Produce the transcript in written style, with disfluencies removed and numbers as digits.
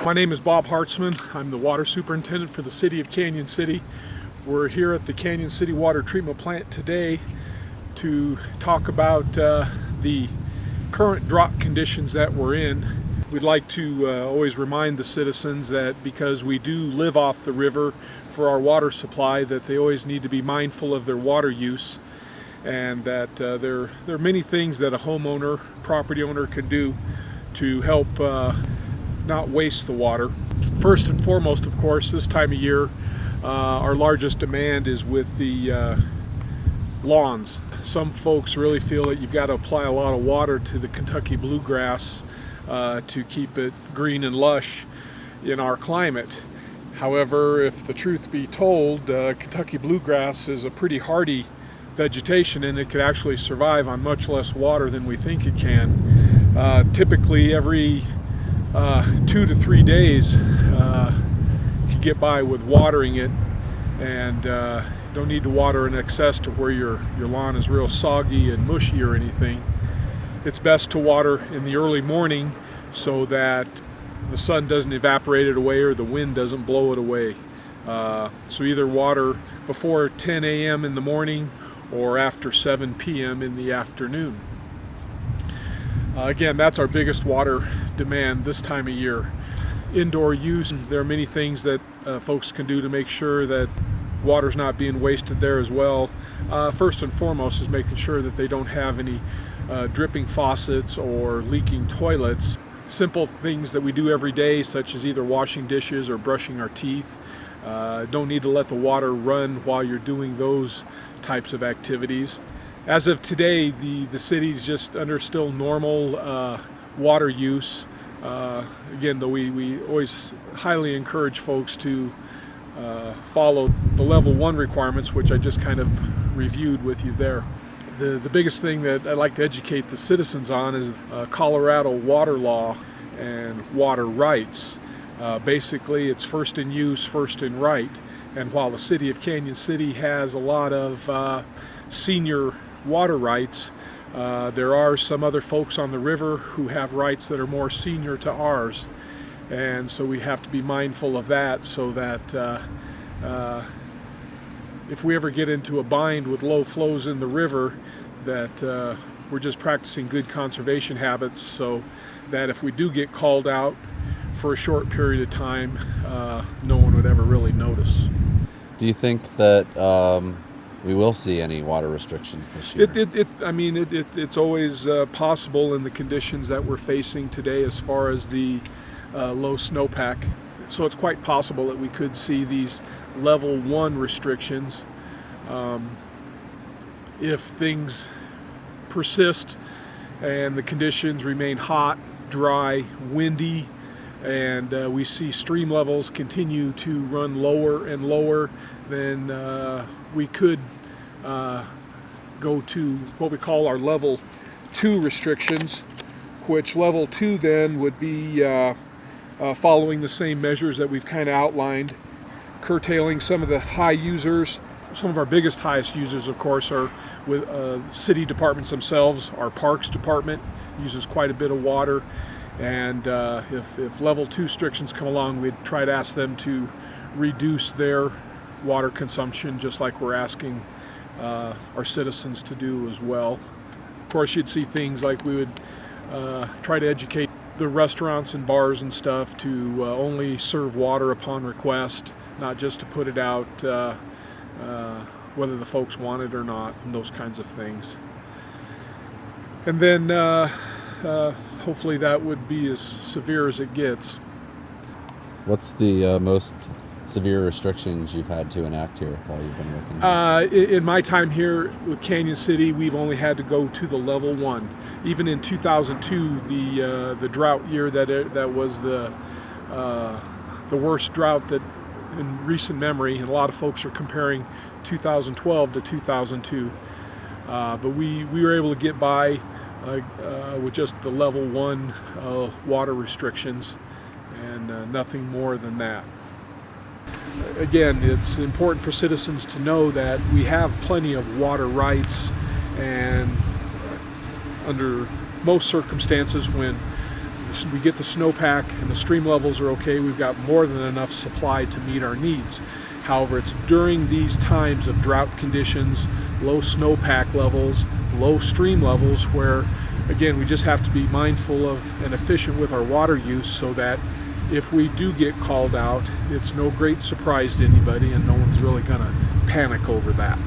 My name is Bob Hartzman. I'm the water superintendent for the city of Cañon City. We're here at the Cañon City Water Treatment Plant today to talk about the current drought conditions that we're in. We'd like to always remind the citizens that because we do live off the river for our water supply, that they always need to be mindful of their water use, and that there are many things that a homeowner, property owner can do to help not waste the water. First and foremost, of course, this time of year, our largest demand is with the lawns. Some folks really feel that you've got to apply a lot of water to the Kentucky bluegrass to keep it green and lush in our climate. However, if the truth be told, Kentucky bluegrass is a pretty hardy vegetation, and it could actually survive on much less water than we think it can. Typically every 2 to 3 days can get by with watering it, and don't need to water in excess to where your lawn is real soggy and mushy or anything. It's best to water in the early morning so that the sun doesn't evaporate it away or the wind doesn't blow it away. So either water before 10 a.m. in the morning or after 7 p.m. in the afternoon. Again, that's our biggest water demand this time of year. Indoor use, there are many things that folks can do to make sure that water's not being wasted there as well. First and foremost is making sure that they don't have any dripping faucets or leaking toilets. Simple things that we do every day, such as either washing dishes or brushing our teeth. Don't need to let the water run while you're doing those types of activities. As of today, the city's just under still normal water use. Again, though we always highly encourage folks to follow the level 1 requirements, which I just kind of reviewed with you there. The biggest thing that I'd like to educate the citizens on is Colorado water law and water rights. Basically, it's first in use, first in right. And while the city of Cañon City has a lot of senior water rights, there are some other folks on the river who have rights that are more senior to ours. And so we have to be mindful of that, so that if we ever get into a bind with low flows in the river, that we're just practicing good conservation habits, so that if we do get called out for a short period of time, no one would ever really notice. Do you think that we will see any water restrictions this year? It's always possible in the conditions that we're facing today as far as the low snowpack. So it's quite possible that we could see these level 1 restrictions if things persist and the conditions remain hot, dry, windy, and we see stream levels continue to run lower and lower. Then we could go to what we call our level 2 restrictions, which level 2 then would be following the same measures that we've kind of outlined, curtailing some of the high users. Some of our highest users, of course, are with city departments themselves. Our parks department uses quite a bit of water, and if level 2 restrictions come along, we'd try to ask them to reduce their water consumption, just like we're asking our citizens to do as well. Of course, you'd see things like we would try to educate the restaurants and bars and stuff to only serve water upon request, not just to put it out whether the folks want it or not, and those kinds of things. And then hopefully that would be as severe as it gets. What's the most severe restrictions you've had to enact here while you've been working? In my time here with Cañon City, we've only had to go to the level 1. Even in 2002, the drought year that was the worst drought that in recent memory, and a lot of folks are comparing 2012 to 2002. But we were able to get by with just the level 1 water restrictions, and nothing more than that. Again, it's important for citizens to know that we have plenty of water rights, and under most circumstances, when we get the snowpack and the stream levels are okay, we've got more than enough supply to meet our needs. However, it's during these times of drought conditions, low snowpack levels, low stream levels, where again we just have to be mindful of and efficient with our water use, so that if we do get called out, it's no great surprise to anybody and no one's really going to panic over that.